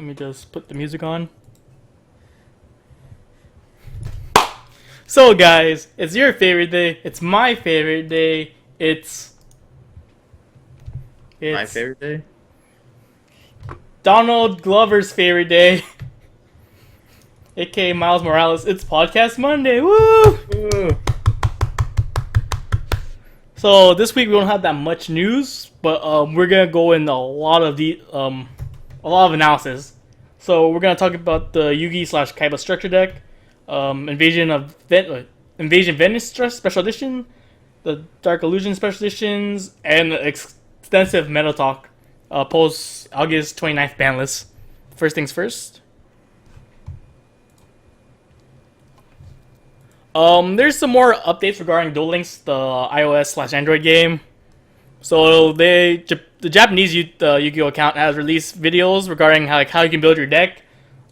Let me just put the music on. So guys, it's your favorite day. It's my favorite day. It's My favorite day? Donald Glover's favorite day. AKA Miles Morales. It's Podcast Monday. Woo! Ooh. So this week we don't have that much news, but we're gonna go in a lot of analysis. So we're gonna talk about the Yugi slash Kaiba structure deck, Invasion Venice Special Edition, the Dark Illusion Special Editions, and the extensive meta talk post August 29th Banlist. First things first. There's some more updates regarding Duel Links, the iOS slash Android game. So the Japanese Yu-Gi-Oh account has released videos regarding how you can build your deck,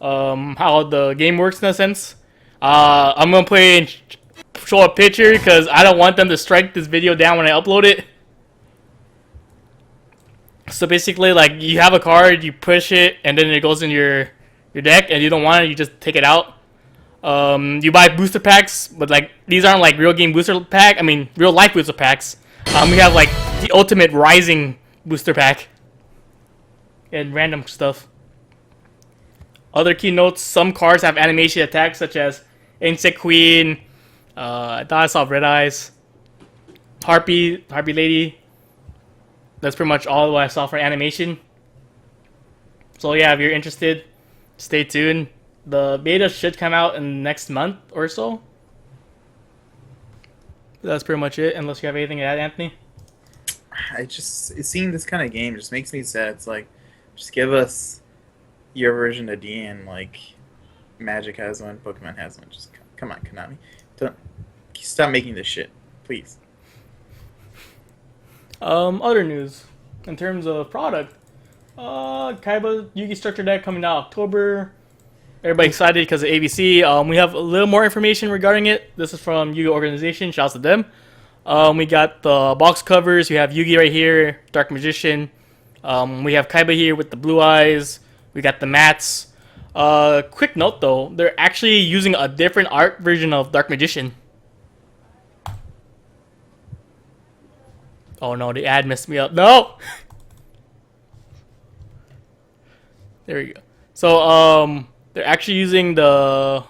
how the game works in a sense. I'm gonna play and show a picture because I don't want them to strike this video down when I upload it. So basically, like, you have a card, you push it, and then it goes in your deck, and you don't want it, you just take it out. You buy booster packs, but like these aren't like real game booster pack. I mean, real life booster packs. We have like the ultimate Rising booster pack and random stuff. Other keynotes: some cards have animation attacks such as Insect Queen. I thought I saw Red Eyes, Harpy Lady. That's pretty much all I saw for animation. So yeah, if you're interested, stay tuned. The beta should come out in next month or so. That's pretty much it, unless you have anything to add, Anthony. Seeing this kind of game just makes me sad. It's like, just give us your version of DN, like Magic has one, Pokemon has one. Just come on, Konami. Don't stop making this shit, please. Other news in terms of product. Kaiba Yugi structure deck coming out October. Everybody excited because of ABC. We have a little more information regarding it. This is from Yu-Gi-Oh! Organization. Shouts to them. We got the box covers. You have Yugi right here, Dark Magician. We have Kaiba here with the blue eyes. We got the mats. Quick note though, they're actually using a different art version of Dark Magician. Oh no, the ad messed me up. No! There we go. So, they're actually using the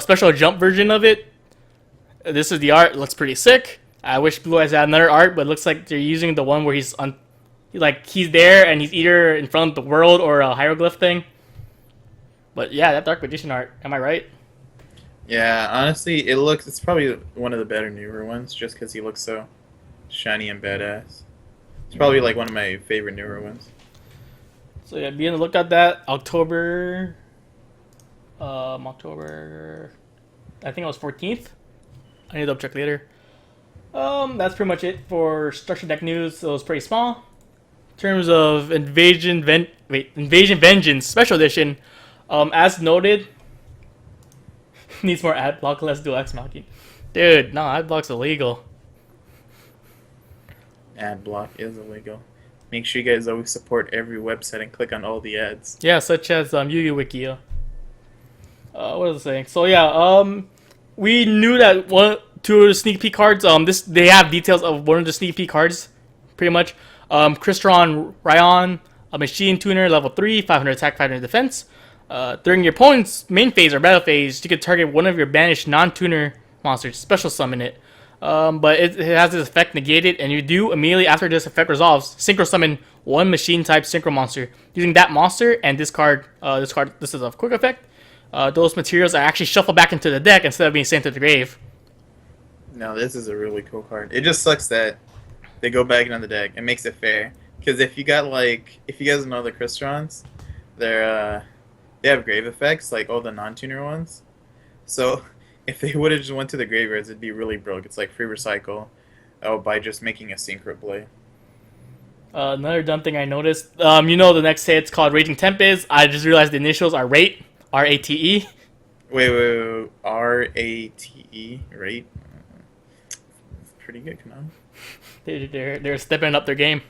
special jump version of it. This is the art. It looks pretty sick. I wish Blue Eyes had another art, but it looks like they're using the one where he's there and he's either in front of the world or a hieroglyph thing. But yeah, that Dark Magician art. Am I right? Yeah, honestly, it's probably one of the better newer ones, just because he looks so shiny and badass. It's probably like one of my favorite newer ones. So yeah, be on the look at that. October, I think it was 14th. I need to double check later. That's pretty much it for structure deck news. So it was pretty small. In terms of Invasion Vengeance Special Edition, as noted, needs more ad block. Let's do X Machina. Dude, no, ad block's illegal. Ad block is illegal. Make sure you guys always support every website and click on all the ads. Yeah, such as Yu-Gi Wiki. What was I saying? So yeah, we knew that two of the sneak peek cards. They have details of one of the sneak peek cards, pretty much. Crystron Ryan, a machine tuner, level 3, 500 attack, 500 defense. During your opponent's main phase or battle phase, you can target one of your banished non-tuner monsters, special summon it. But it has this effect negated, and you do immediately after this effect resolves, synchro summon one machine type synchro monster using that monster and discard. This is a quick effect. Those materials are actually shuffled back into the deck instead of being sent to the grave. No, this is a really cool card. It just sucks that they go back into the deck. It makes it fair, because if you guys know the Crystrons, they have grave effects like all the non-tuner ones. So if they would have just went to the graveyards, it'd be really broke. It's like free recycle, by just making a synchro play. Another dumb thing I noticed. The next hit's called Raging Tempest. I just realized the initials are Rate, R-A-T-E. Wait, R-A-T-E, Rate. That's pretty good, Konami. They're stepping up their game.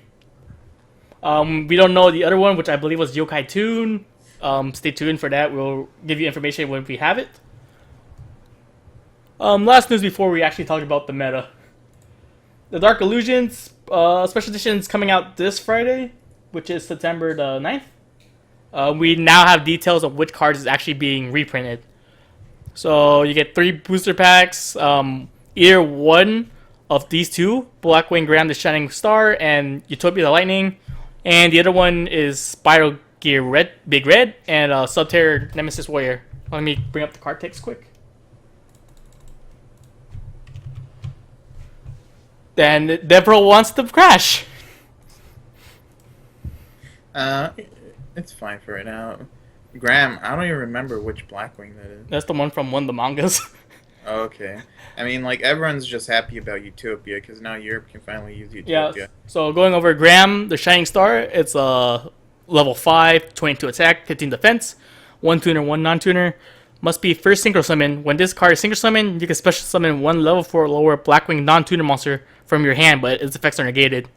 We don't know the other one, which I believe was Yokai Toon. Stay tuned for that. We'll give you information when we have it. Last news before we actually talk about the meta. The Dark Illusions special edition is coming out this Friday, which is September the 9th. We now have details of which cards is actually being reprinted. So you get 3 booster packs. Either one of these two, Blackwing Graham the Shining Star and Utopia the Lightning, and the other one is Spiral Gear Red, Big Red, and Subterror Nemesis Warrior. Let me bring up the card text quick. Then Deborah wants to crash. It's fine for right now. Graham, I don't even remember which Blackwing that is. That's the one from one of the mangas. Okay. I mean, like, everyone's just happy about Utopia, because now Europe can finally use Yeah. Utopia. So going over Graham, the Shining Star, it's a level 5, 22 attack, 15 defense, 1 tuner, 1 non-tuner. Must be first synchro summon. When this card is synchro summon, you can special summon 1 level 4 lower Blackwing non-tuner monster from your hand, but its effects are negated.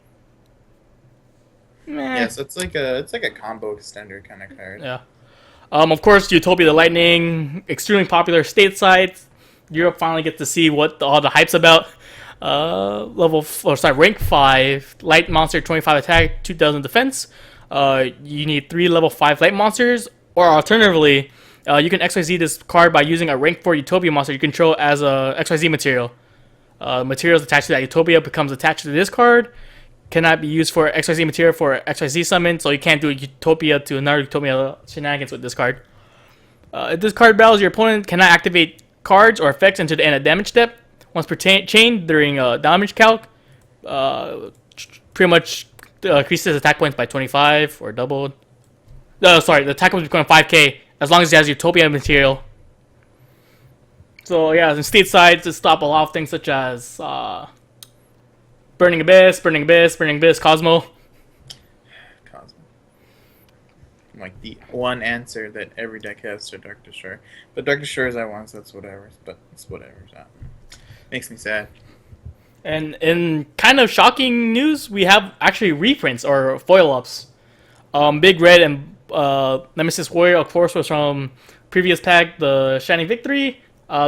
Yeah, so it's like a combo extender kind of card. Yeah. Of course, Utopia the Lightning, extremely popular stateside. Europe finally gets to see what all the hype's about. Rank 5, light monster, 25 attack, 2000 defense. You need 3 level 5 light monsters, or alternatively, you can XYZ this card by using a rank 4 Utopia monster you control as a XYZ material. Materials attached to that Utopia becomes attached to this card. Cannot be used for XYZ material for XYZ summon, so you can't do a Utopia to another Utopia shenanigans with this card. If this card battles, your opponent cannot activate cards or effects until the end of damage step. Once per chain during damage calc, pretty much increases attack points by 25 or doubled. The attack points become 5k as long as it has Utopia material. So yeah, in stateside to stop a lot of things such as Burning Abyss, Cosmo. Cosmo. Like the one answer that every deck has to Dark Destroyer. But Dark Destroyers I want, so that's whatever. But it's whatever. So. Makes me sad. And in kind of shocking news, we have actually reprints or foil ups. Big Red and Nemesis Warrior, of course, was from previous pack, the Shining Victory.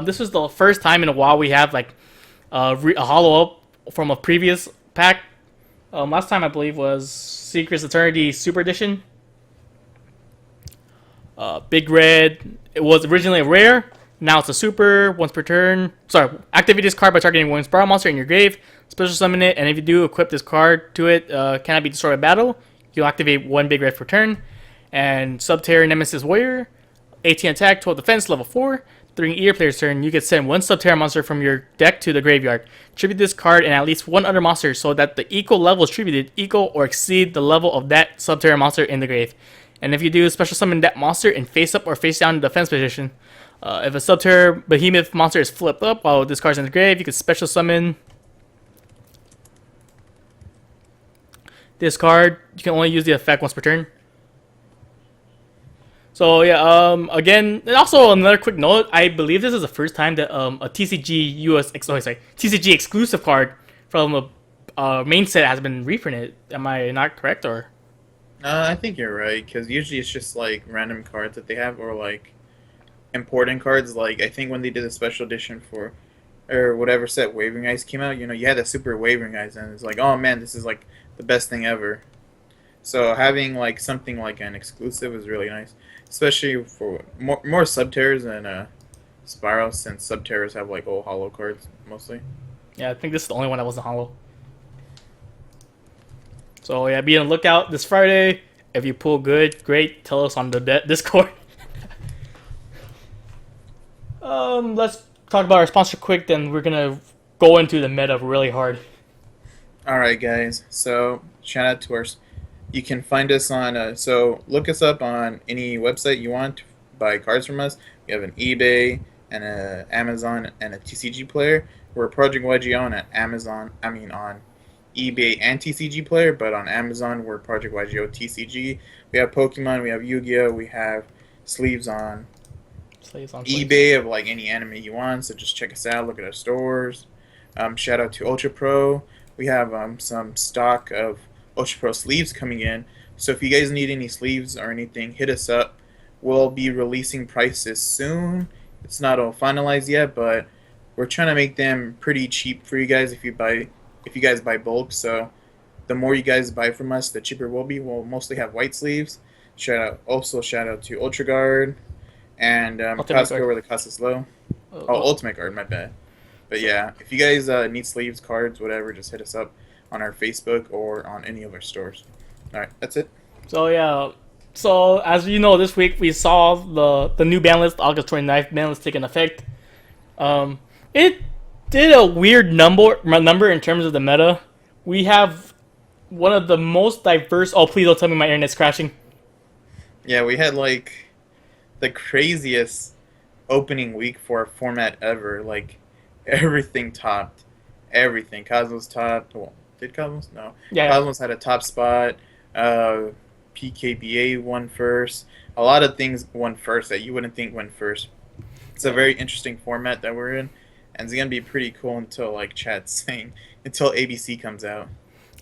This was the first time in a while we have like a hollow up from a previous pack. Last time I believe was Secrets Eternity Super Edition. Big Red, it was originally a rare. Now it's a super. Once per turn, activate this card by targeting one Spiral monster in your grave. Special summon it, and if you do, equip this card to it. Cannot be destroyed by battle. You'll activate 1 Big Red per turn. And Subterror Nemesis Warrior, 18 attack, 12 defense, level 4. During either player's turn, you can send 1 Subterror monster from your deck to the graveyard. Tribute this card and at least 1 other monster so that the equal levels tributed equal or exceed the level of that Subterror monster in the grave. And if you do, special summon that monster in face up or face down defense position. If a Subterror Behemoth monster is flipped up while this card's in the grave, you can special summon this card. You can only use the effect once per turn. So yeah, again, and also another quick note, I believe this is the first time that a TCG exclusive card from a main set has been reprinted. Am I not correct, or? I think you're right, because usually it's just like random cards that they have, or like important cards. Like I think when they did a special edition for, or whatever set Wavering Eyes came out, you had a super Wavering Eyes, and it's like, oh man, this is like the best thing ever. So having like something like an exclusive is really nice, especially for more Subterrors than Spirals, since Subterrors have like old hollow cards mostly. Yeah, I think this is the only one that wasn't hollow. So yeah, be on the lookout this Friday. If you pull good, great. Tell us on the Discord. Let's talk about our sponsor quick. Then we're gonna go into the meta really hard. All right, guys. So shout out to our. You can find us on. So look us up on any website you want to buy cards from us. We have an eBay and a Amazon and a TCG player. We're Project YG on Amazon. I mean on eBay and TCG player, but on Amazon we're Project YGO TCG. We have Pokemon, we have Yu-Gi-Oh, we have sleeves on eBay of like any anime you want, so just check us out, look at our stores. Shout out to Ultra Pro. We have some stock of Ultra Pro sleeves coming in, so if you guys need any sleeves or anything, hit us up. We'll be releasing prices soon. It's not all finalized yet, but we're trying to make them pretty cheap for you guys if you guys buy bulk. So the more you guys buy from us, the cheaper we'll be. We'll mostly have white sleeves. Shout out to Ultra Guard and Ultimate Costco Guard. where the cost is low. Oh, Uh, Ultimate Guard, my bad. But yeah, if you guys need sleeves, cards, whatever, just hit us up on our Facebook or on any of our stores. All right, that's it. so yeah. So as you know, this week we saw the new ban list, August 29th ban list taking effect. It did a weird number in terms of the meta. We have one of the most diverse. Oh, please don't tell me my internet's crashing. Yeah, we had like the craziest opening week for a format ever. Like everything topped. Everything. Cosmos topped. Well, did Cosmos? No. Yeah, Cosmos had a top spot. Uh, PKBA won first. A lot of things won first that you wouldn't think went first. It's a very interesting format that we're in, and it's gonna be pretty cool until like Chad's saying until ABC comes out.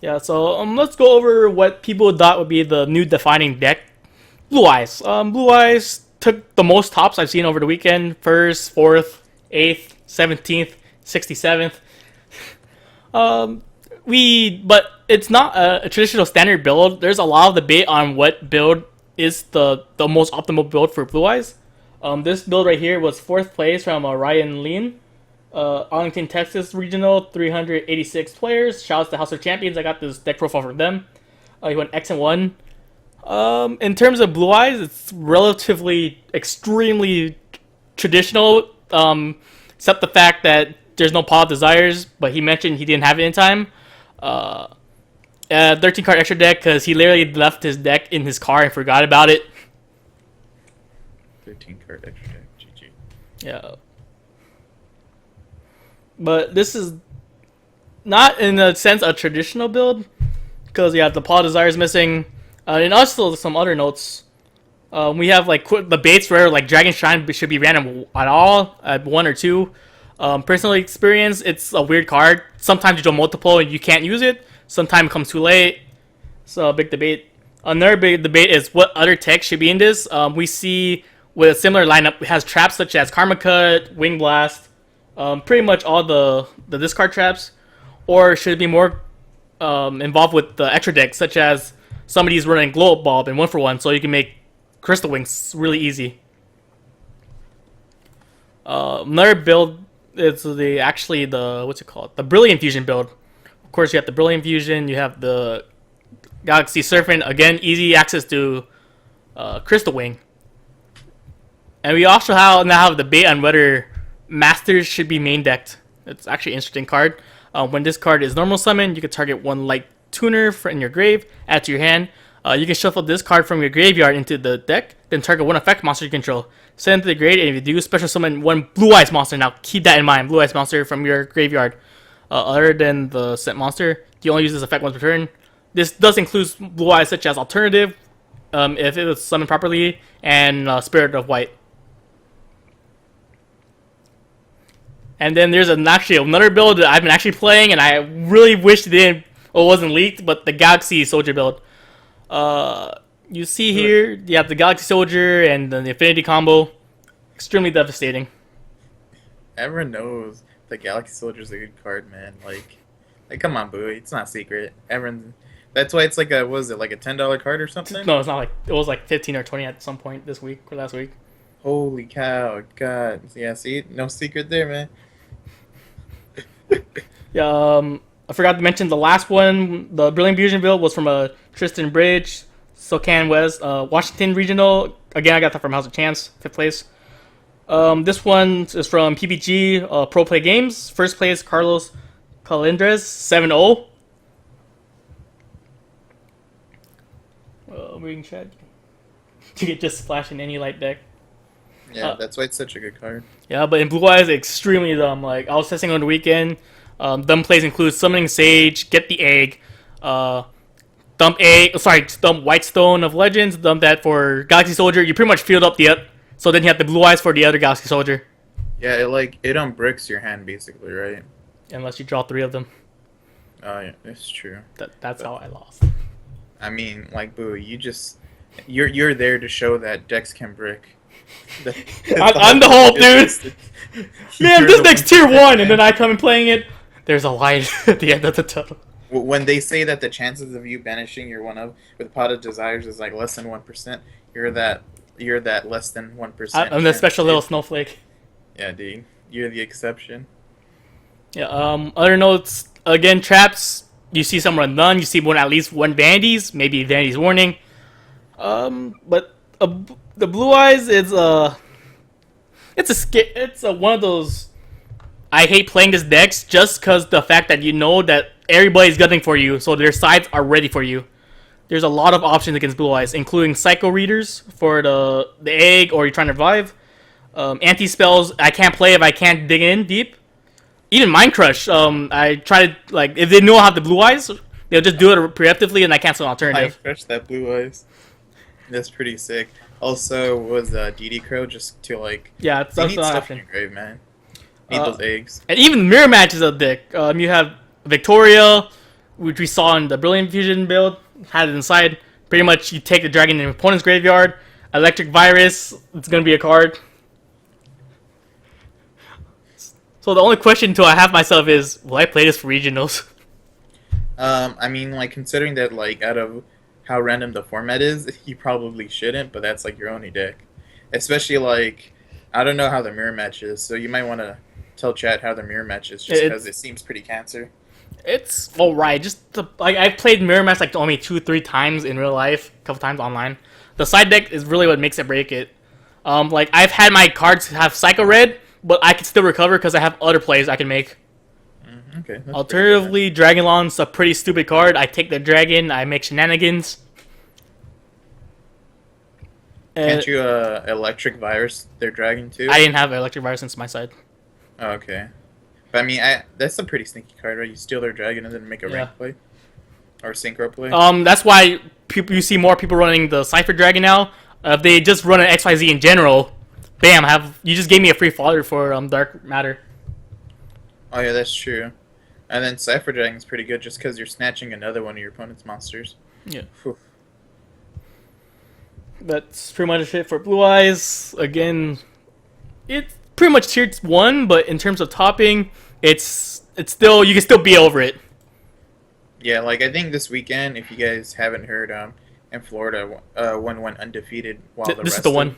yeah. So let's go over what people thought would be the new defining deck. Blue Eyes. Blue Eyes took the most tops I've seen over the weekend. First, fourth, 8th, 17th, 67th. But it's not a traditional standard build. There's a lot of debate on what build is the most optimal build for Blue Eyes. This build right here was fourth place from Ryan Lean. Arlington, Texas regional, 386 players. Shouts to House of Champions. I got this deck profile from them. He went X and 1. In terms of Blue Eyes, it's relatively extremely traditional, except the fact that there's no Paw of Desires, but he mentioned he didn't have it in time. 13 card extra deck because he literally left his deck in his car and forgot about it. 13 card extra deck. GG. Yeah. But this is not in a sense a traditional build because you have the Paw of Desires missing. And also some other notes. We have like the baits where like Dragon Shrine should be random at all at 1 or 2. Personally experience, it's a weird card. Sometimes you draw multiple and you can't use it. Sometimes it comes too late. So a big debate. Another big debate is what other tech should be in this. We see with a similar lineup, it has traps such as Karma Cut, Wing Blast, pretty much all the discard traps. Or should it be more involved with the extra decks, such as somebody's running Glow Up Bulb and 1-for-1, so you can make Crystal Wings really easy. Another build is the what's it called? The Brilliant Fusion build. Of course, you have the Brilliant Fusion. You have the Galaxy Serpent. Again, easy access to Crystal Wing. And we also now have the debate on whether Masters should be main decked. It's actually an interesting card. When this card is normal summon, you can target one light tuner in your grave, add to your hand. You can shuffle this card from your graveyard into the deck, then target one effect monster you control. Send it to the grave, and if you do, special summon one Blue Eyes monster. Now, keep that in mind, Blue Eyes monster from your graveyard. Other than the set monster, you only use this effect once per turn. This does include Blue Eyes such as Alternative, if it was summoned properly, and Spirit of White. And then there's actually another build that I've been actually playing, and I really wish it wasn't leaked, but the Galaxy Soldier build. You see here, you have the Galaxy Soldier and the Infinity combo. Extremely devastating. Everyone knows the Galaxy Soldier's a good card, man. Like come on, Boo. It's not secret. Everyone. That's why it's like what was it, like a $10 card or something? No, it's not like it was like 15 or 20 at some point this week or last week. Holy cow, God. Yeah, see? No secret there, man. Yeah, I forgot to mention the last one. The Brilliant Fusion build was from a Tristan Bridge, SoCan West, Washington Regional. Again, I got that from House of Chance, 5th place. This one is from PPG Pro Play Games. First place, Carlos Calendres, 7-0. Reading chat. You can just splash in any light deck. Yeah, that's why it's such a good card. Yeah, but in Blue Eyes, it's extremely dumb. Like, I was testing on the weekend. Dumb plays include Summoning Sage, Get the Egg, dump White Stone of Legends, dump that for Galaxy Soldier. You pretty much filled up so then you have the Blue Eyes for the other Galaxy Soldier. Yeah, it unbricks your hand basically, right? Unless you draw 3 of them. Oh yeah, it's true. That's how I lost. I mean, like Boo, you just You're there to show that decks can brick. That, that's I'm the point whole of dude. existence. Man, You're this the next one tier protecting 1, and then I man. come and playing it. There's a light at the end of the tunnel. When they say that the chances of you banishing your one of with Pot of Desires is like less than 1%, you're that you're that less than 1% I'm the chance, special little dude. snowflake. Yeah, dude. You're the exception. Yeah. Other notes. Again, traps. You see someone none. You see one at least one vanities. Maybe vanities warning. But the blue eyes is it's a one of those. I hate playing this decks just because the fact that you know that everybody's gunning for you, so their sides are ready for you. There's a lot of options against blue eyes, including psycho readers for the egg or you're trying to revive. Anti spells I can't play if I can't dig in deep. Even Mind Crush. I try to like if they know I have the blue eyes, they'll just do it preemptively and I cancel an I alternative. fresh that blue eyes. That's pretty sick. Also, was DD Crow just to like Yeah, you that's need an stuff in option. your grave, man. Need Uh, those eggs. and even mirror matches a dick. You have Victoria, which we saw in the Brilliant Fusion build, had it inside. Pretty much, you take the dragon in your opponent's graveyard. Electric Virus, it's gonna be a card. So the only question to I have myself is, will I play this for regionals? I mean, like considering that, like out of how random the format is, you probably shouldn't. But that's like your only deck, especially like I don't know how the mirror match is, so you might want to tell chat how the mirror match is, just because It's it seems pretty cancer. it's alright. Like I've played mirror match like only 2-3 times in real life, a couple times online. The side deck is really what makes it break it. Like I've had my cards have Psycho Red, but I can still recover because I have other plays I can make. Okay. That's pretty good, man. Alternatively, Dragonlon's a pretty stupid card. I take the dragon, I make shenanigans. And Can't you electric virus their dragon too? I didn't have Electric Virus since my side. Oh, okay. But I mean, that's a pretty sneaky card, right? You steal their dragon and then make a Yeah. rank play or synchro play. That's why people you see more people running the Cypher Dragon now. If they just run an XYZ in general, bam, have you just gave me a free fodder for Dark Matter. Oh yeah, that's true. And then Cypher Dragon's pretty good just because you're snatching another one of your opponent's monsters. Yeah. Whew. That's pretty much it for Blue Eyes. Again, it's pretty much tier 1, but in terms of topping, it's still you can still be over it. Yeah, like I think this weekend, if you guys haven't heard, in Florida, one went undefeated while the This rest is the of- one.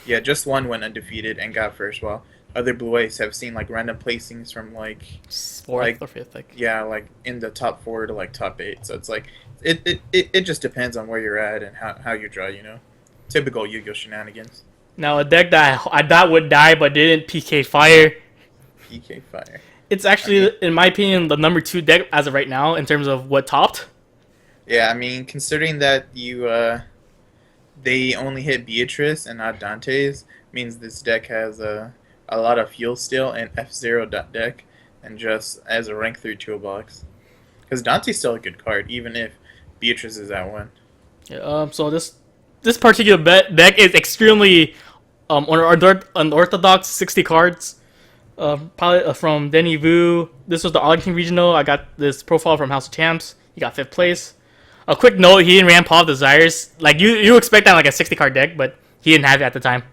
Yeah, just one went undefeated and got first, while other Blue Eyes have seen like random placings from like Fourth like or fifth, like. yeah, like in the top 4 to like top 8. So it's like it just depends on where you're at and how you draw. Typical Yu-Gi-Oh shenanigans. Now a deck that I thought would die but didn't, PK Fire. PK Fire. It's actually, Okay. in my opinion, the number 2 deck as of right now in terms of what topped. Yeah, I mean, considering that they only hit Beatrice and not Dante's, means this deck has a lot of fuel still and F0 deck, and just as a rank 3 toolbox. Because Dante's still a good card, even if Beatrice is at 1. Yeah, so this particular deck is extremely unorthodox. 60 cards. Probably from Denny Vu. This was the Arlington Regional. I got this profile from House of Champs. He got 5th place. A quick note: he didn't ran Paw of Desires. Like you expect that like a 60 card deck, but he didn't have it at the time.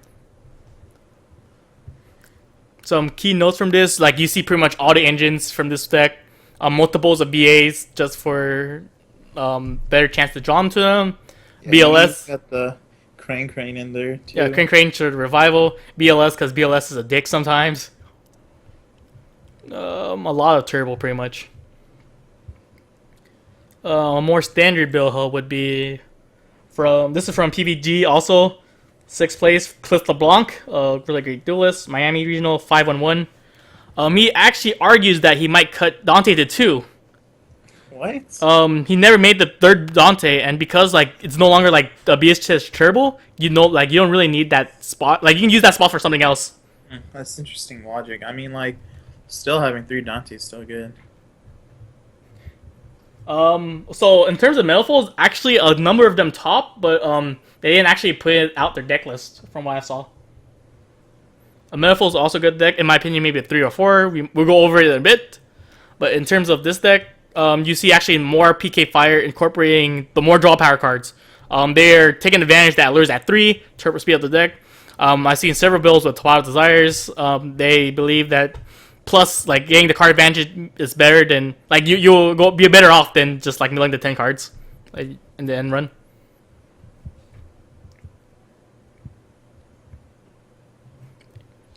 Some key notes from this: like you see pretty much all the engines from this deck. Multiples of BAs just for better chance to draw them to them. BLS. Got the Crane in there, too. Yeah, Crane to revival. BLS because BLS is a dick sometimes. A lot of turbo pretty much. A more standard build hub would be this is from PVG also. 6th place, Cliff LeBlanc, really great duelist, Miami Regional 511. He actually argues that he might cut Dante to 2. What? He never made the 3rd Dante, and because like it's no longer like the BSTS turbo, like you don't really need that spot. Like you can use that spot for something else. That's interesting logic. I mean, like, still having 3 Dante is still good. So in terms of Metalfolds, actually a number of them top, but they didn't actually put it out their deck list from what I saw. A Metalfold's also a good deck, in my opinion, maybe a 3 or 4. We'll go over it in a bit, but in terms of this deck, you see actually more PK Fire incorporating the more draw power cards. They're taking advantage that lures at 3, turbo speed of the deck. I've seen several builds with Wild Desires. They believe that plus like getting the card advantage is better than like you'll go be better off than just like milling the 10 cards like, in the end run.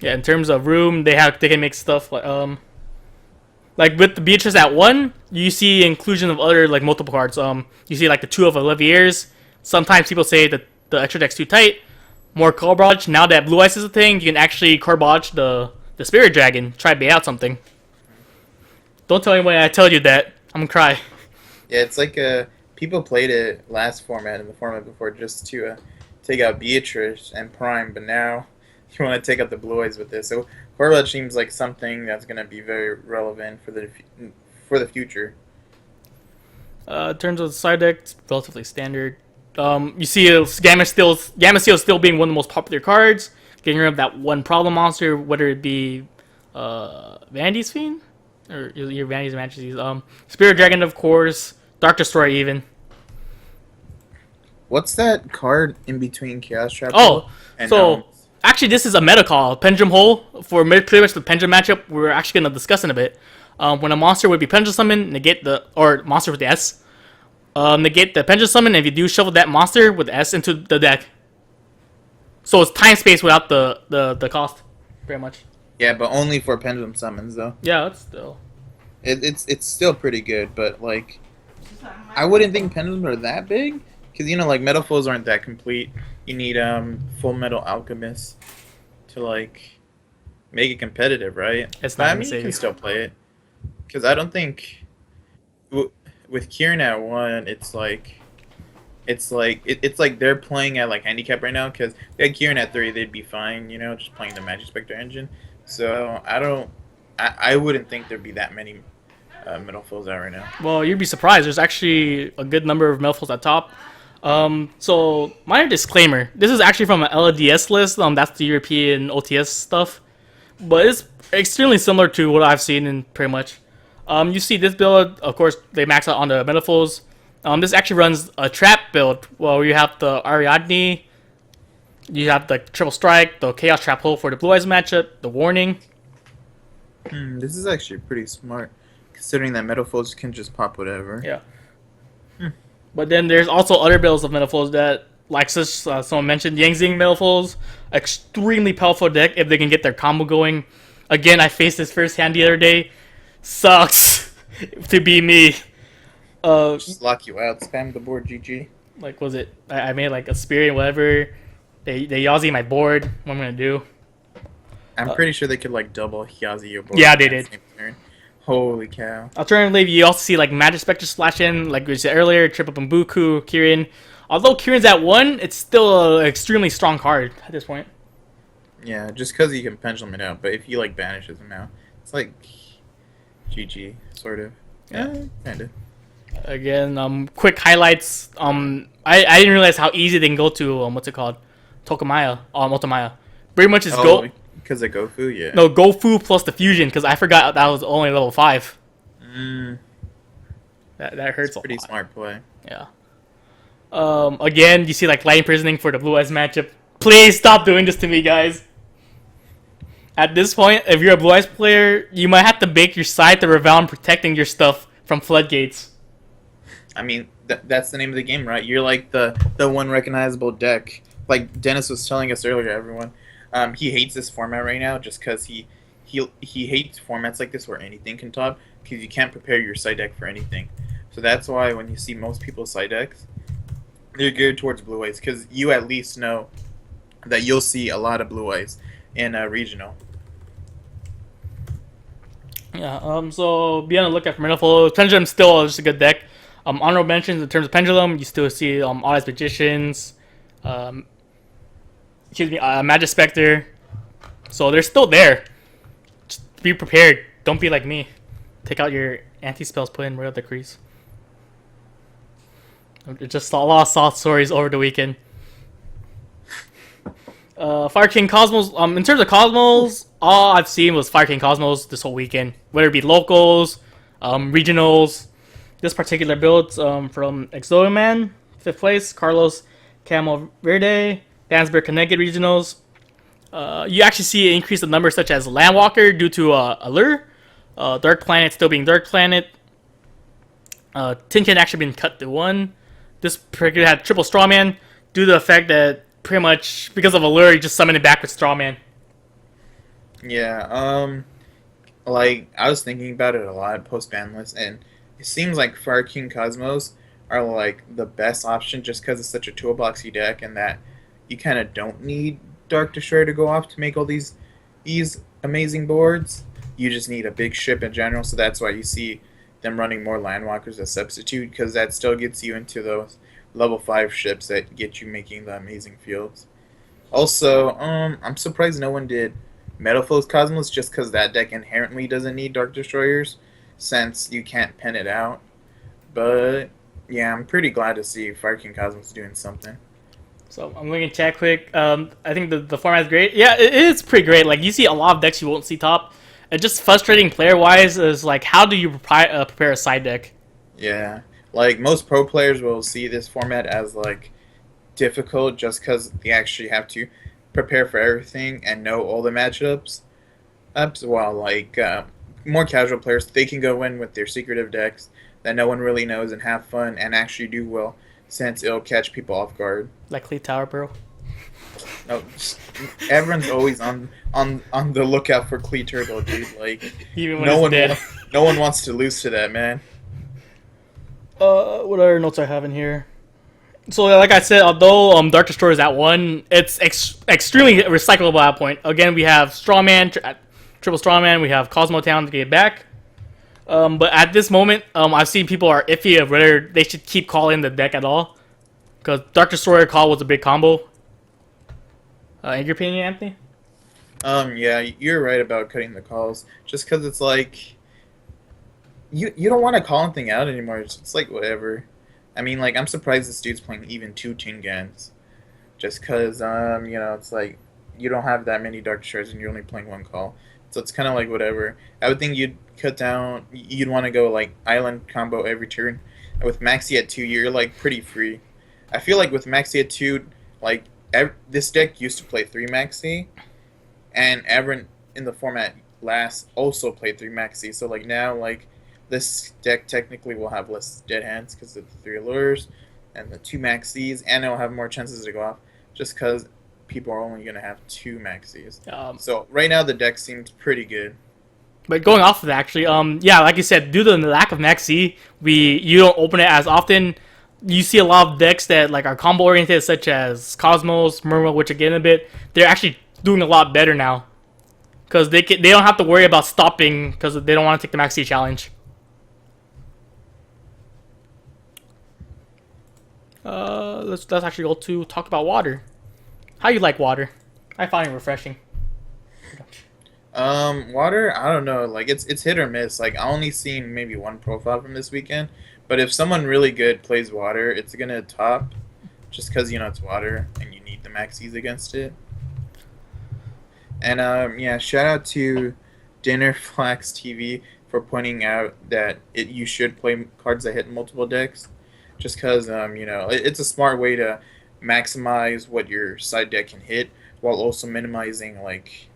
Yeah, in terms of room, they can make stuff like with the Beatrice at 1, you see inclusion of other like multiple cards. You see like the 2 of Olivier's. Sometimes people say that the extra deck's too tight. More card barrage. Now that Blue Ice is a thing, you can actually card barrage the Spirit Dragon. Try to bait out something. Don't tell anyone I tell you that. I'm gonna cry. Yeah, it's like people played it last format and the format before just to take out Beatrice and Prime, but now you want to take out the Blue Eyes with this. So Corvette seems like something that's going to be very relevant for the future. In terms of the side deck, it's relatively standard. You see Gamma Steel still being one of the most popular cards. Getting rid of that one problem monster, whether it be Vandy's Fiend or your Vandy's Majesties. Spirit Dragon, of course. Dark Destroyer, even. What's that card in between Chaos Trap? Actually, this is a meta call. Pendulum Hole, for pretty much the Pendulum matchup, we're actually going to discuss in a bit. When a monster would be Pendulum Summon, monster with the S, negate the Pendulum Summon, and if you do, shuffle that monster with the S into the deck. So it's time space without the cost, pretty much. Yeah, but only for Pendulum Summons, though. Yeah, that's still... It's still pretty good, but, like, I wouldn't think Pendulums are that big. Because, like, Metal Foes aren't that complete. You need Full Metal Alchemist to, like, make it competitive, right? It's not you can still play it. Because I don't think... With Kieran at 1, it's like they're playing at, like, handicap right now. Because if they had Kieran at 3, they'd be fine, just playing the Magic Spectre engine. So, I wouldn't think there'd be that many Metal Foes out right now. Well, you'd be surprised. There's actually a good number of Metal Foes at top. So minor disclaimer, this is actually from an LDS list, that's the European OTS stuff, but it's extremely similar to what I've seen in pretty much. You see this build, of course, they max out on the Metaphors. This actually runs a trap build, well, you have the Ariadne, you have the Triple Strike, the Chaos Trap Hole for the Blue Eyes matchup, the Warning. This is actually pretty smart, considering that Metaphors can just pop whatever. Yeah. But then there's also other builds of Metaphors that, like someone mentioned, Yangzing Metaphors, extremely powerful deck if they can get their combo going. Again, I faced this firsthand the other day. Sucks to be me. Just lock you out, spam the board, GG. Like, was it? I made like a Spirit, whatever. They Yazi my board. What I'm gonna do? I'm pretty sure they could like double Yazi your board. Yeah, they did. Holy cow. Alternatively, you also see like Magic Spectre splash in, like we said earlier, Triple Bambuku, Kirin. Although Kirin's at 1, it's still an extremely strong card at this point. Yeah, just because you can pendulum it out, but if you like banishes him out, it's like GG, sort of. Yeah, kinda. Again, quick highlights. I didn't realize how easy they can go to what's it called? Tokamaya. Motomaya. Pretty much is go. Because of Gofu, yeah. No, Gofu plus the fusion, because I forgot that was only level 5. That hurts. Pretty smart play. Yeah. Again, you see like Light Imprisoning for the Blue Eyes matchup. Please stop doing this to me, guys. At this point, if you're a Blue Eyes player, you might have to bake your side to Revel protecting your stuff from floodgates. I mean, that's the name of the game, right? You're like the one recognizable deck. Like Dennis was telling us earlier, everyone. He hates this format right now just because he hates formats like this where anything can top, because you can't prepare your side deck for anything. So that's why when you see most people's side decks, they're geared towards Blue Eyes, because you at least know that you'll see a lot of Blue Eyes in regional. Yeah, so be on the lookout for Manifold. Pendulum still just a good deck. Honorable mentions in terms of Pendulum, you still see All Eyes Magicians, Magic Spectre. So they're still there. Just be prepared. Don't be like me. Take out your anti-spells, put in Royal Decrees. Just saw a lot of soft stories over the weekend. Fire King Cosmos. In terms of Cosmos, all I've seen was Fire King Cosmos this whole weekend. Whether it be locals, regionals. This particular build from Exoman Fifth place, Carlos Camel Verde, Dansberg Connecticut Regionals. You actually see an increase of numbers such as Landwalker due to Allure, Dark Planet still being Dark Planet, Tin Can actually being cut to 1. This particular had triple Strawman due to the fact that pretty much because of Allure, you just summon it back with Strawman. Yeah, like I was thinking about it a lot post Banlist, and it seems like Fire King Cosmos are like the best option just because it's such a toolboxy deck, and that you kind of don't need Dark Destroyer to go off to make all these amazing boards. You just need a big ship in general, so that's why you see them running more Landwalkers as substitute, because that still gets you into those level 5 ships that get you making the amazing fields. Also, I'm surprised no one did Metalfoes Cosmos just because that deck inherently doesn't need Dark Destroyers since you can't pen it out. But yeah, I'm pretty glad to see Fire King Cosmos doing something. So I'm looking at chat quick. I think the format is great. Yeah, it is pretty great. Like you see a lot of decks you won't see top. It's just frustrating player wise is like how do you prepare a side deck? Yeah, like most pro players will see this format as like difficult just because they actually have to prepare for everything and know all the matchups. While like more casual players, they can go in with their secretive decks that no one really knows and have fun and actually do well since it'll catch people off guard. Like Clee Tower Bro. No, everyone's always on the lookout for Clee Turtle, dude. Like Even when no it's one dead. no one wants to lose to that, man. What other notes I have in here? So, like I said, although Dark Destroyer is at 1, it's extremely recyclable at that point. Again, we have Strawman, Triple Strawman, we have Cosmo Town to get back. But at this moment, I've seen people are iffy of whether they should keep calling the deck at all. Because Dark Destroyer call was a big combo. In your opinion, Anthony? Yeah, you're right about cutting the calls. Just because it's like you don't want to call anything out anymore. It's like whatever. I mean, like I'm surprised this dude's playing even 2 Tingans. Just because it's like you don't have that many Dark Destroyers and you're only playing 1 call. So it's kind of like whatever. I would think you'd cut down. You'd want to go like Island combo every turn. And with Maxi at 2, you're like pretty free. I feel like with Maxi at 2, like this deck used to play 3 Maxi, and everyone in the format last also played 3 Maxi. So like now, like this deck technically will have less dead hands because of the 3 allures and the 2 Maxis, and it'll have more chances to go off just because people are only going to have 2 Maxis. So right now the deck seems pretty good. But going off of that, actually, yeah, like you said, due to the lack of Maxi, you don't open it as often. You see a lot of decks that like are combo oriented, such as Cosmos, Murmur, which again a bit, they're actually doing a lot better now because they don't have to worry about stopping because they don't want to take the Maxi challenge. Let's actually go to talk about water. How you like water? I find it refreshing. Water, I don't know. Like it's hit or miss. Like I only seen maybe 1 profile from this weekend, but if someone really good plays water, it's gonna top, just because it's water and you need the maxis against it. And yeah, shout out to Dinner Flax TV for pointing out that you should play cards that hit multiple decks, just because it's a smart way to maximize what your side deck can hit while also minimizing like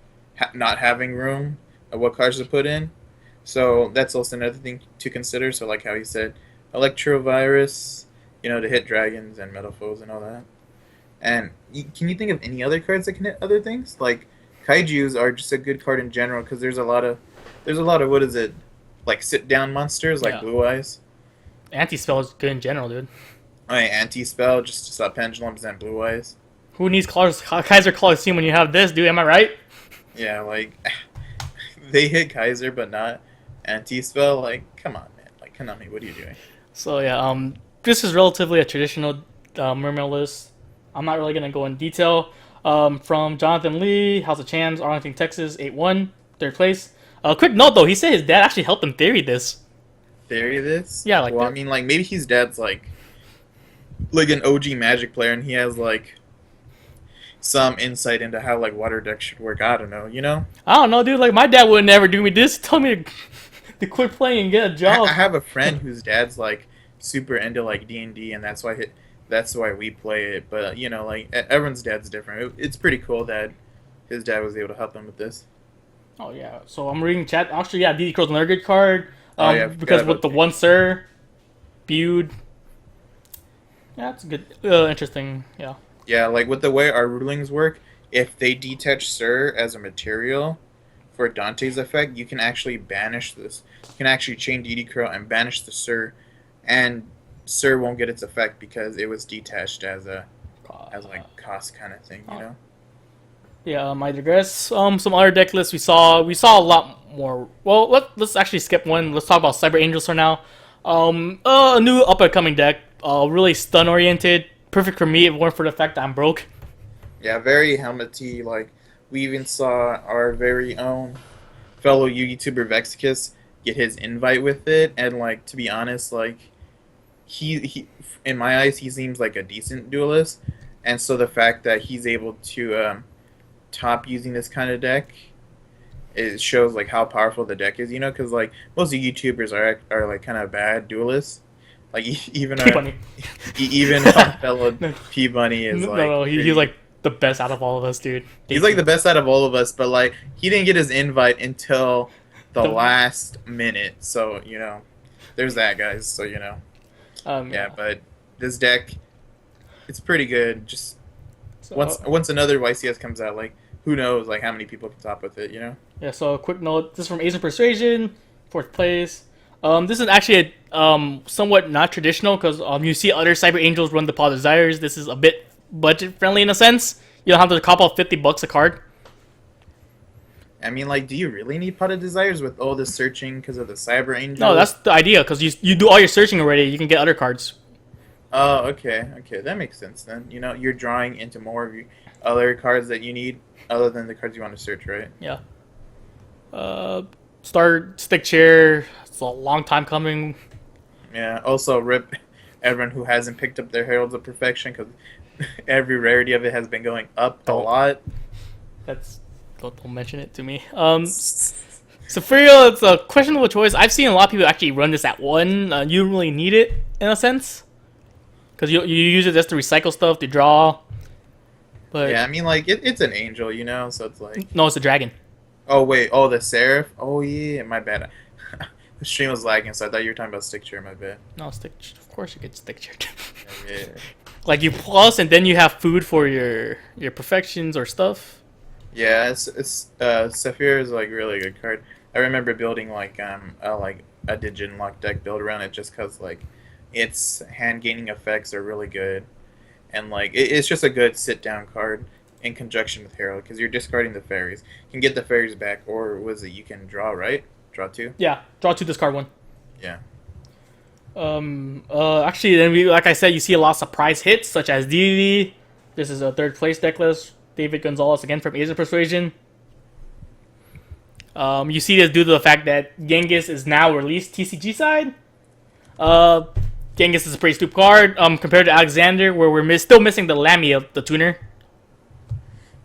not having room of what cards to put in. So that's also another thing to consider. So like how he said, Electrovirus, to hit dragons and Metalfoes and all that. And can you think of any other cards that can hit other things? Like Kaijus are just a good card in general because there's a lot of what is it, like sit down monsters like Blue Eyes. Anti-spell is good in general, dude. Oh, yeah, anti-spell just to stop pendulums and Blue Eyes. Who needs Kaiser Coliseum when you have this, dude? Am I right? Yeah, like they hit Kaiser but not anti-spell. Like, come on, man. Like, Konami, what are you doing? So yeah, this is relatively a traditional Mermail list. I'm not really gonna go in detail. From Jonathan Lee, House of Chams, Arlington, Texas, 8-1, third place. Quick note though, he said his dad actually helped him theory this. Theory this? Yeah, like. Well, I mean, like maybe his dad's like an OG Magic player, and he has like some insight into how like water decks should work. I don't know, I don't know, dude. Like my dad would never do me this. He told me to quit playing and get a job. I have a friend whose dad's like super into like D&D, and that's why that's why we play it. But you know, like everyone's dad's different. It's pretty cool that his dad was able to help him with this. Oh yeah. So I'm reading chat. Actually, yeah, DD Crow's another good card. Oh yeah, I forgot Because with about the one sir, Butte. Yeah, it's good. Interesting. Yeah. yeah, like with the way our rulings work, if they detach Sir as a material for Dante's effect, you can actually banish this. You can actually chain DD Crow and banish the Sir, and Sir won't get its effect because it was detached as like cost kind of thing, you Oh, know? yeah. I digress. Some other deck lists we saw a lot more. Well, let's actually skip one. Let's talk about Cyber Angels for now. A new up and coming deck. Really stun oriented. Perfect for me if it weren't for the fact that I'm broke. Yeah, very helmety. Like we even saw our very own fellow YouTuber Vexicus get his invite with it, and like to be honest, like he in my eyes he seems like a decent duelist, and so the fact that he's able to top using this kind of deck, it shows like how powerful the deck is, you know, because like most of YouTubers are like kind of bad duelists. Like even P our Bunny. even our fellow no, P Bunny is like no. He's pretty. like the best out of all of us, dude. He's like Daisy. the best out of all of us, but like he didn't get his invite until the The last minute. So you know, there's that, guys. So you know, yeah. yeah. But this deck, it's pretty good. Just once So once another YCS comes out, like who knows, like how many people can top with it, you know? yeah. So a quick note. This is from Asian Persuasion, fourth place. This is actually somewhat not traditional because you see other Cyber Angels run the Paw Desires. This is a bit budget friendly in a sense. You don't have to cop out $50 a card. I mean, like, do you really need Pot of Desires with all this searching because of the Cyber No, that's Angels? the idea because you do all your searching already. You can get other cards. Oh, okay, okay, that makes sense then. You know, you're drawing into more of your other cards that you need other than the cards you want to search, right? Yeah. Uh, Start stick chair. It's a long time coming. Yeah. Also, rip everyone who hasn't picked up their Heralds of Perfection because every rarity of it has been going up a Don't. lot. That's don't mention it to me. Saphira, it's a questionable choice. I've seen a lot of people actually run this at one. You don't really need it in a sense because you use it just to recycle stuff to draw. But Yeah, I mean, like, it's an angel, you know, so it's like. no, it's a dragon. Oh, wait, oh, the Seraph? Oh, yeah, my bad. The stream was lagging, so I thought you were talking about Stick Chair, my bad. No, stick. Of course, you get stick chair. Yeah. Like you plus, and then you have food for your perfections or stuff. Yeah, Saphir is like really good card. I remember building like a Digin Lock deck build around it just cause like its hand gaining effects are really good, and like it's just a good sit down card in conjunction with Herald because you're discarding the fairies. You can get the fairies back, or was it you can draw, right? Draw two. Yeah, draw two, discard one. Yeah. Actually, then like I said, you see a lot of surprise hits such as DD. This is a third place deck list. David Gonzalez again from Asian Persuasion. You see this due to the fact that Genghis is now released TCG side. Uh, Genghis is a pretty stupid card compared to Alexander, where we're still missing the Lamia, the tuner.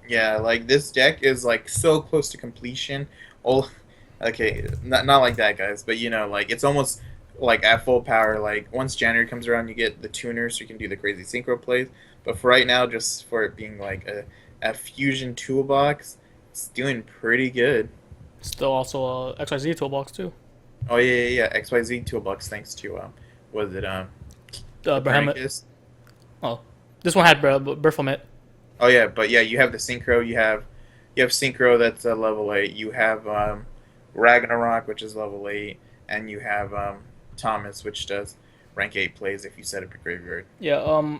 Yeah, like this deck is like so close to completion. Oh, okay, not like that, guys. But you know, like it's almost like at full power. Like once January comes around, you get the tuner, so you can do the crazy synchro plays. But for right now, just for it being like a fusion toolbox, it's doing pretty good. Still also a XYZ toolbox too. Oh yeah. XYZ toolbox, thanks to was it Behemoth. Copernicus? Oh, this one had Baphomet. Oh yeah, but yeah, you have the synchro. You have synchro that's level 8. You have Ragnarok, which is level 8, and you have Thomas, which does rank 8 plays if you set up your graveyard. Yeah.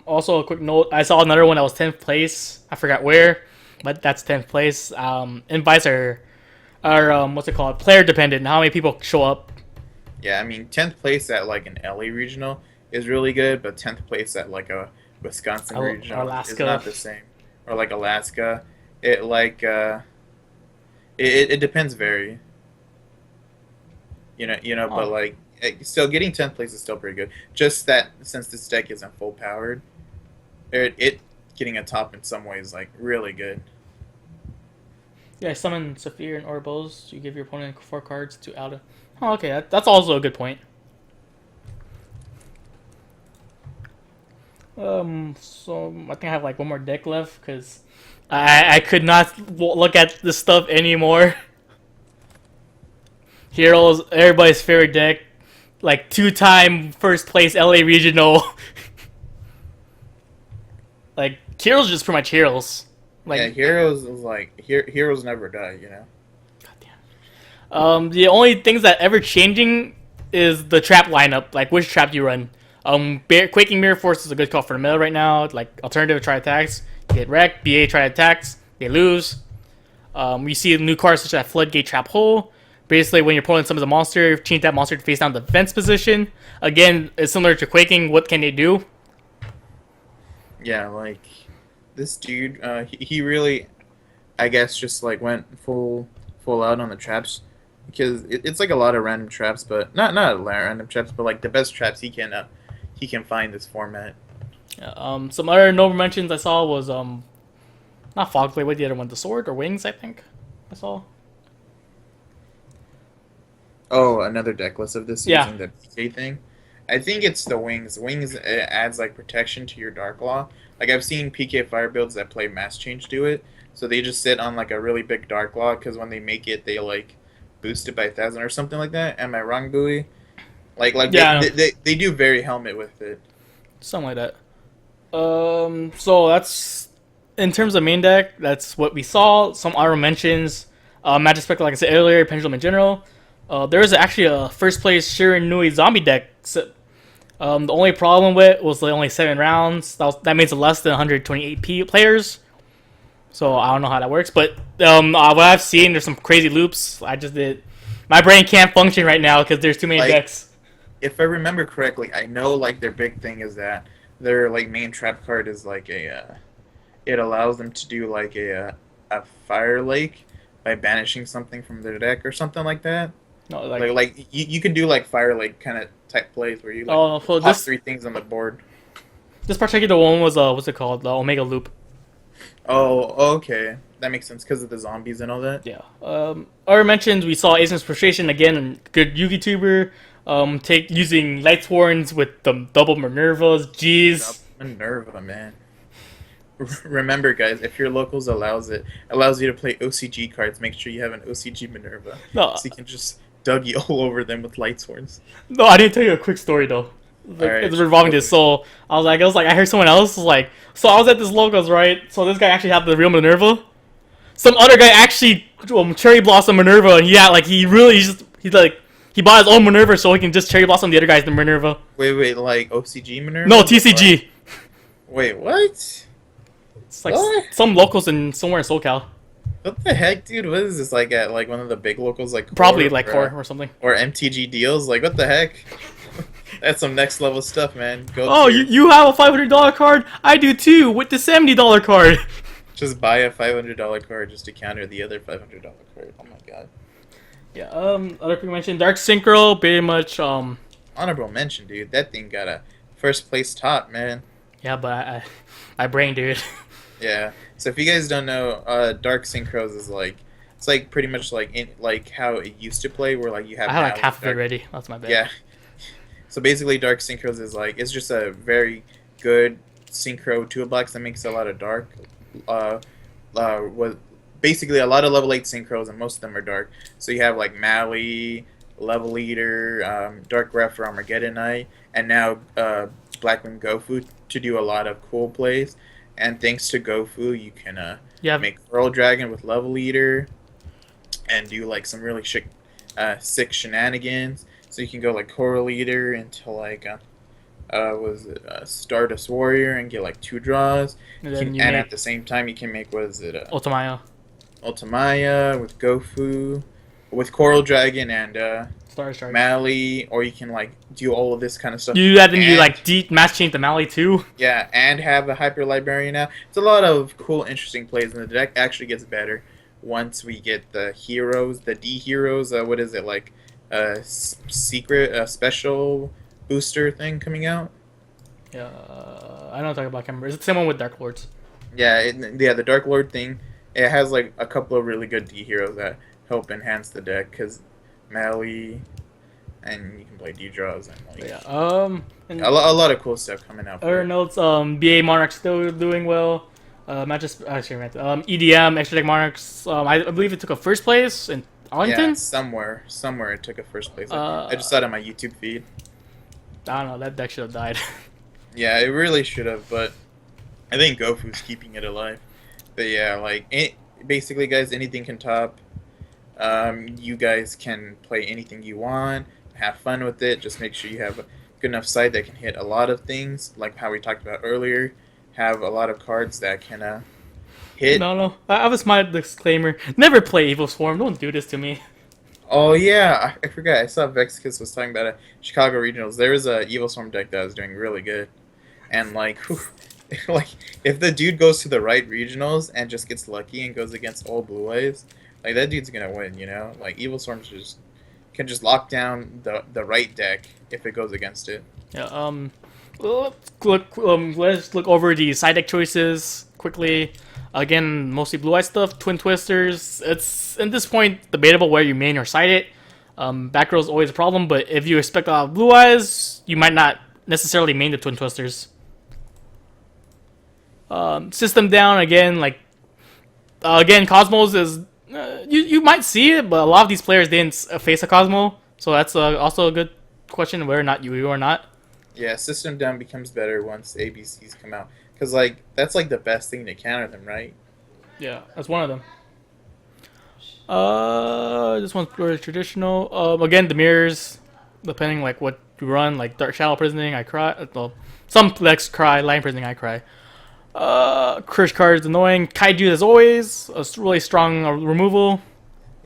Also, a quick note: I saw another one that was 10th place. I forgot where, but that's 10th place. Invites are what's it called? Player dependent. How many people show up? Yeah, I mean 10th place at like an LA regional is really good, but 10th place at like a Wisconsin regional is Alaska. not the same. Or like Alaska, it like it depends very. But Oh, like still getting 10th place is still pretty good. Just that since this deck isn't full powered, it getting a top in some ways like really good. yeah. Summon Saphir and Orbos. You give your opponent 4 cards to out of. Oh, okay. That's also a good point. So I think I have like one more deck left because I could not look at this stuff anymore. Heroes, everybody's favorite deck, like two-time first place LA regional. Like Heroes, just pretty much Heroes. Yeah, Like, heroes is like heroes never die. You know. the only things that ever changing is the trap lineup. Like which trap you run. Quaking Mirror Force is a good call for the middle right now. Like alternative try attacks, you get wrecked. BA try attacks, they lose. We see new cards such as Floodgate Trap Hole. Basically, when your opponent summons a monster, change that monster to face down the defense position. Again, it's similar to Quaking. What can they do? Yeah, like this dude, he really, I guess, just like went full out on the traps because it's like a lot of random traps, but not a lot of random traps, but like the best traps he can find this format. Yeah, some other notable mentions I saw was not Fogblade. What the other one? The sword or wings? I think I saw. Oh, another deck list of this Yeah. using the PK thing. I think it's the wings. Wings adds like protection to your Dark Law. Like I've seen PK fire builds that play Mass Change do it, so they just sit on like a really big Dark Law because when they make it, they like boost it by 1,000 or something like that. Am I wrong, Bowie? Like Yeah, they do very helmet with it. something like that. So that's in terms of main deck. That's what we saw. Some honorable mentions. Magic Spectre, like I said earlier, Pendulum in general. There is actually a first place Shirin Nui zombie deck. The only problem with it was only 7 rounds. That means less than 128 players. So I don't know how that works, but what I've seen, there's some crazy loops. I just did. My brain can't function right now because there's too many Like decks. if I remember correctly, I know like their big thing is that their like main trap card is like it allows them to do like a fire lake by banishing something from their deck or something like that. No, Like you can do like fire lake kind of type plays where you like oh, so pop this 3 things on the board. this particular one was what's it called? The Omega Loop. Oh, okay, that makes sense because of the zombies and all that. Yeah. Other mentions, we saw Asyn's Frustration again, good Yugi tuber. Take using Light Sworns with the double Minervas. Jeez. Minerva, man. Remember, guys, if your locals allows you to play OCG cards, make sure you have an OCG Minerva, No, so you can just Dougie all over them with light swords. no, I didn't tell you a quick story though. Like, All right. it's revolving this. So I heard someone else was like, so I was at this locals, right? So this guy actually had the real Minerva. Some other guy actually cherry blossom Minerva, and he bought his own Minerva so he can just cherry blossom the other guy's Minerva. Wait, like OCG Minerva? No, TCG. Wait, what? It's like What? some locals in somewhere in SoCal, What the heck, dude? What is this like at like one of the big locals like probably Core like Core or something. or MTG deals? Like what the heck? That's some next level stuff, man. Go Oh, to you have a $500 card? I do too, with the $70 card. just buy a $500 card just to counter the other $500 card. Oh my god. Yeah. Other people mentioned Dark Synchro, pretty much. Honorable mention, dude. That thing got a first place top, man. Yeah, but my brain, dude. Yeah. So if you guys don't know, Dark Synchros is like it's like pretty much like how it used to play, where like you have I have like now half of it Dark- ready. That's my bad. Yeah. So basically, Dark Synchros is like it's just a very good synchro toolbox that makes a lot of dark. Was basically a lot of level 8 synchros, and most of them are dark. So you have like Mally, Level Eater, Dark Ref for Armageddon Knight, and now Blackwing Gofu to do a lot of cool plays. And thanks to Gofu, you can Yeah. make Pearl Dragon with Level Eater and do like some really sick shenanigans. So you can go like Coral Eater into like was it Stardust Warrior and get like 2 draws. And then And at the same time, you can make Ultimaya, Ultimaya with Gofu, with Coral Dragon and Star Strike. Mally, or you can like do all of this kind of stuff. You do that, then you And- like deep match chain the Mally too. Yeah, and have a Hyper Librarian now. It's a lot of cool, interesting plays, and the deck actually gets better once we get the heroes, the D heroes. What is it like? Secret, special booster thing coming out. Yeah, I know what I'm talking about. I can't remember. It's the same one with Dark Lords. Yeah, the Dark Lord thing. It has like a couple of really good D heroes that help enhance the deck because Mally, and you can play D draws and But like yeah. And a lot of cool stuff coming out for other it. notes. BA Monarchs still doing well. Not just actually, EDM Extra Deck Monarchs. I believe it took a first place in Yeah, Arlington. somewhere it took a first place. I just Uh, saw it on my YouTube feed. I don't know. That deck should have died. Yeah, it really should have, but I think Gofu's keeping it alive. But yeah, like basically, guys, anything can top. You guys can play anything you want, have fun with it. Just make sure you have a good enough side that can hit a lot of things, like how we talked about earlier. Have a lot of cards that can hit. No, no. I have a smart disclaimer. Never play Evil Swarm. Don't do this to me. Oh yeah, I forgot. I saw Vexkiss was talking about Chicago regionals. There was a Evil Storm deck that was doing really good, and like, whew, like if the dude goes to the right regionals and just gets lucky and goes against all blue eyes, like that dude's gonna win. You know, like Evil Storm just can just lock down the right deck if it goes against it. Yeah. Let's look over the side deck choices quickly. Again, mostly blue eye stuff. Twin Twisters. It's at this point debatable where you main or side it. Back row is always a problem, but if you expect a lot of blue eyes, you might not necessarily main the Twin Twisters. System down again, like again, Cosmos is you might see it, but a lot of these players didn't face a Cosmo, so that's also a good question whether or not you or not. Yeah, system down becomes better once ABCs come out, cause like that's like the best thing to counter them, right? Yeah, that's one of them. This one's pure traditional. Again, the mirrors, depending like what you run, like Dark Shadow Prisoning, I cry. Well, some decks cry, Line Prisoning, I cry. Crush card is annoying. Kaiju, as always, a really strong removal.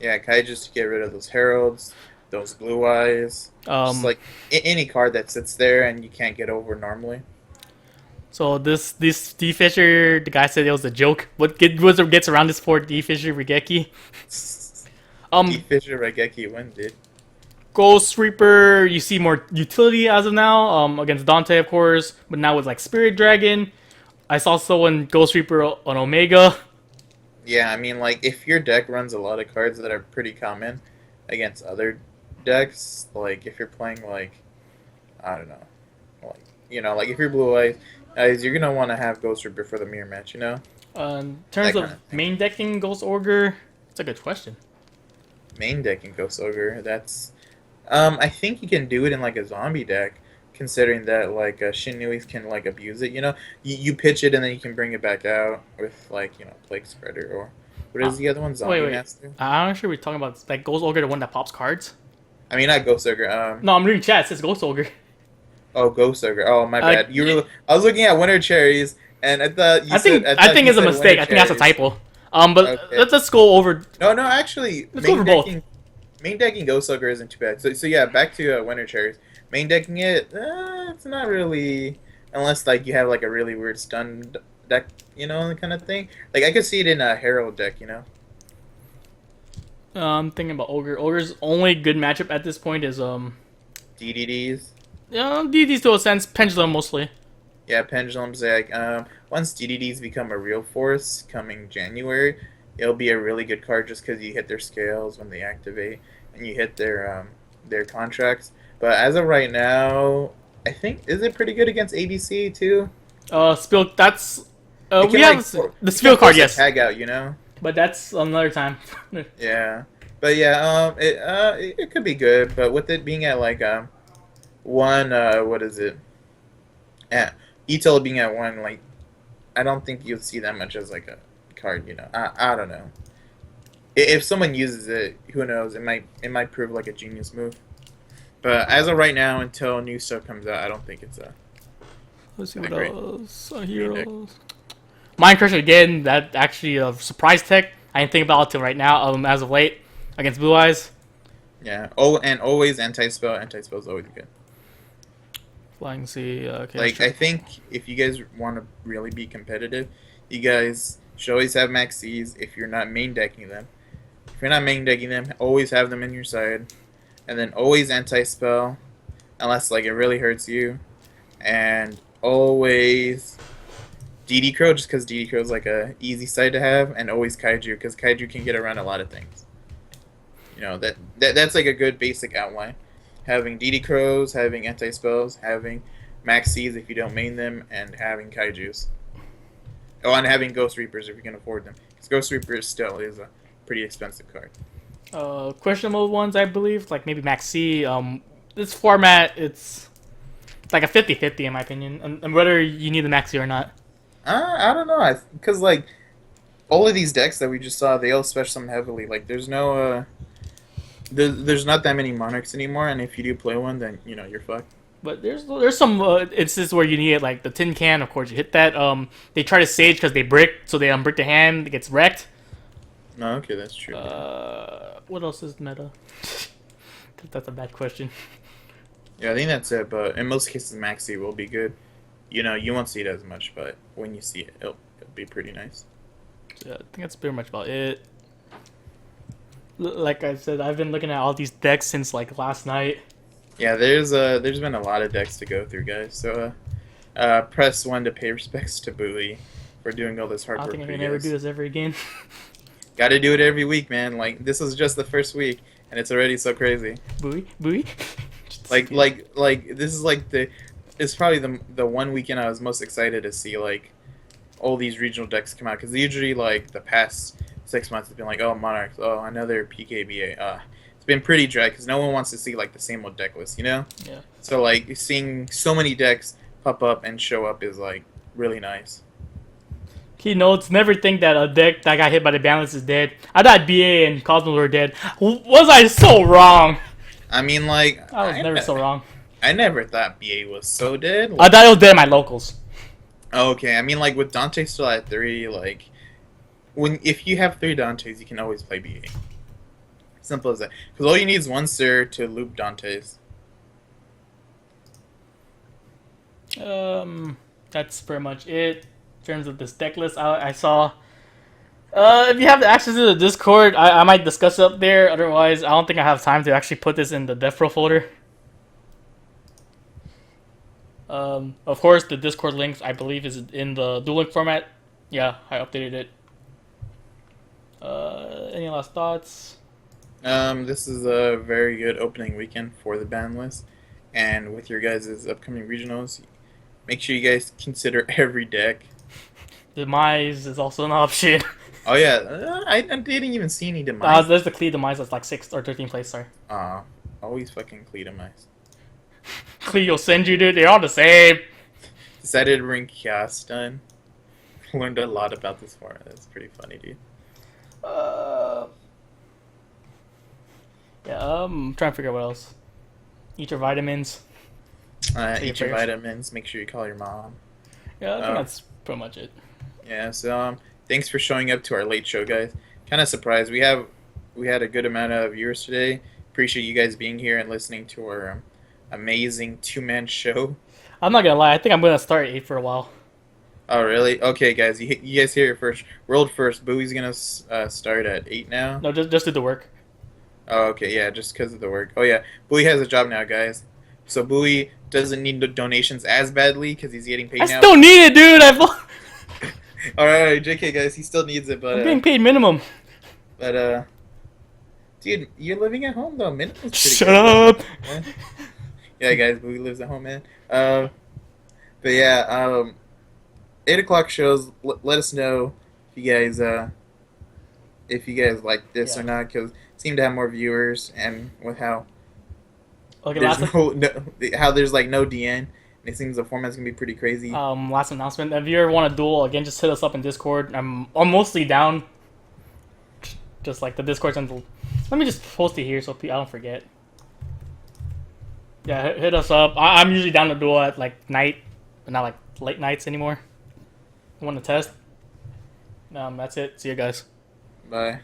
Yeah, Kaiju's to get rid of those heralds, those blue eyes, just Um, like any card that sits there and you can't get over normally. so this D Fisher, the guy said it was a joke. What gets around this poor D Fisher Regeki? D Um, Fisher Raigeki win, dude. Ghost Reaper, you see more utility as of now. Against Dante, of course, but now with like Spirit Dragon. I saw someone Ghost Reaper on Omega. Yeah, I mean, like if your deck runs a lot of cards that are pretty common against other decks, like if you're playing like I don't know, like like if you're blue eyes, you're gonna want to have Ghost Reaper for the mirror match, In that terms kind of of thing. main decking Ghost Ogre, it's a good question. Main decking Ghost Ogre, that's I think you can do it in like a zombie deck, considering that like Shinuis can like abuse it. You pitch it and then you can bring it back out with like Plague Spreader or what Uh, is the other one? wait, Zombie wait. Master. I'm not sure we're talking about like Ghost Ogre, the one that pops cards. I mean not Ghost Ogre. No, I'm reading chat. It says Ghost Ogre. Oh, Ghost Ogre. Oh, my Uh, bad. I was looking at Winter Cherries and I thought you I said think I think you it's a said mistake. Winter I think that's a Cherries. typo. But Okay. let's go over. No, actually, Let's go over both. main decking Ghost Ogre isn't too bad. So yeah, back to Winter Cherries. Main decking it, it's not really, unless like you have like a really weird stun deck, kind of thing. Like I could see it in a Herald deck. I'm thinking about Ogre. Ogre's only good matchup at this point is DDDs. yeah, DDs to a sense, Pendulum mostly. Yeah, Pendulum's like once DDDs become a real force coming January, it'll be a really good card just because you hit their scales when they activate and you hit their contracts. But as of right now, I think is it pretty good against ABC too? Spill. That's It we can, have like, the it spill can card, force a yes, tag out. but that's another time. Yeah, but yeah, it could be good, but with it being at like one, what is it? At ETL being at one, like I don't think you'll see that much as like a card. I don't know. If someone uses it, who knows? It might prove like a genius move. But as of right now, until new stuff comes out, I don't think it's a. Let's see Not what great. else. Green deck. Heroes. Mind Crusher again. That actually a surprise tech. I didn't think about it till right now. As of late, against Blue Eyes. Yeah. Oh, and always anti-spell. Anti-spell is always good. Flying Sea. Like I think if you guys want to really be competitive, you guys should always have Max C's if you're not main decking them. If you're not main decking them, always have them in your side, and then always anti-spell, unless like it really hurts you, and always DD Crow just because DD Crow is like a easy side to have, and always Kaiju because Kaiju can get around a lot of things. That's like a good basic outline. having DD Crows, having anti spells, having Maxis if you don't main them, and having Kaijus. Oh, and having Ghost Reapers if you can afford them. Because Ghost Reapers still is a pretty expensive card. Questionable ones, I believe, like maybe Max C. This format, it's like a 50-50 in my opinion, and whether you need the Max C or not. I don't know. Because, like, all of these decks that we just saw, they all special summon heavily. Like, there's no, there's not that many Monarchs anymore, and if you do play one, then, you know, you're fucked. But there's some instances where you need it, like the tin can. Of course, you hit that. They try to sage because they brick, so they unbrick the hand. It gets wrecked. No, okay, that's true. What else is meta? That's a bad question. Yeah, I think that's it. But in most cases, Maxi will be good. You know, you won't see it as much, but when you see it, it'll be pretty nice. Yeah, I think that's pretty much about it. Like I said, I've been looking at all these decks since like last night. Yeah, there's been a lot of decks to go through, guys. So press 1 to pay respects to Bowie for doing all this hard work. I think I can never do this ever again. Got to do it every week, man. Like, this is just the first week, and it's already so crazy. Bowie. like this is like it's probably the one weekend I was most excited to see like all these regional decks come out, because usually like the past 6 months has been like, oh, Monarchs, oh, another PKBA. It's been pretty dry because no one wants to see like the same old deck list, you know? Yeah. So like seeing so many decks pop up and show up is like really nice. Key notes: never think that a deck that got hit by the Banlist is dead. I thought BA and Cosmos were dead. Was I so wrong? I mean, like, I was never so wrong. I never thought BA was so dead. I thought it was dead in my locals. Okay, I mean, like, with Dante still at 3, like, if you have 3 Dantes, you can always play BA. Simple as that. Because all you need is 1 Sir to loop Dantes. That's pretty much it. In terms of this deck list, I saw. If you have access to the Discord, I might discuss it up there. Otherwise, I don't think I have time to actually put this in the Dev Pro folder. Of course, the Discord links, I believe, is in the dual link format. Yeah, I updated it. Any last thoughts? This is a very good opening weekend for the ban list. And with your guys' upcoming regionals, make sure you guys consider every deck. Demise is also an option. Oh yeah, I didn't even see any Demise. There's the Clee Demise that's like 6th or 13th place, sorry. Always fucking Clee Demise. Clee will send you, dude. They're all the same. Decided to bring Chaos Stun. Learned a lot about this format. That's pretty funny, dude. Yeah, I'm trying to figure out what else. Eat your vitamins. Eat your vitamins. Make sure you call your mom. Yeah, I think that's pretty much it. Yeah, so thanks for showing up to our late show, guys. Kind of surprised. We had a good amount of viewers today. Appreciate you guys being here and listening to our amazing 2-man show. I'm not gonna lie, I think I'm gonna start at 8 for a while. Oh, really? Okay, guys, you guys hear it first. World first. Bowie's gonna start at 8 now. No, just do the work. Oh, okay, yeah, just because of the work. Oh, yeah, Bowie has a job now, guys. So Bowie doesn't need the donations as badly because he's getting paid now. I still need it, dude. Alright, JK, guys, he still needs it, but... I'm getting paid minimum. But, dude, you're living at home, though. Minimum's pretty Shut good, up! man. Yeah, guys, Bowie lives at home, man. But, yeah, 8 o'clock shows, let us know if you guys like this or not, because it seemed to have more viewers, and with how how there's like no DN, and it seems the format's gonna be pretty crazy. Last announcement: if you ever want a duel, again, just hit us up in Discord. I'm mostly down. Just like the Discord's on the. Let me just post it here so I don't forget. Yeah, hit us up. I'm usually down to duel at like night, but not like late nights anymore. I want to test. That's it. See you guys. Bye.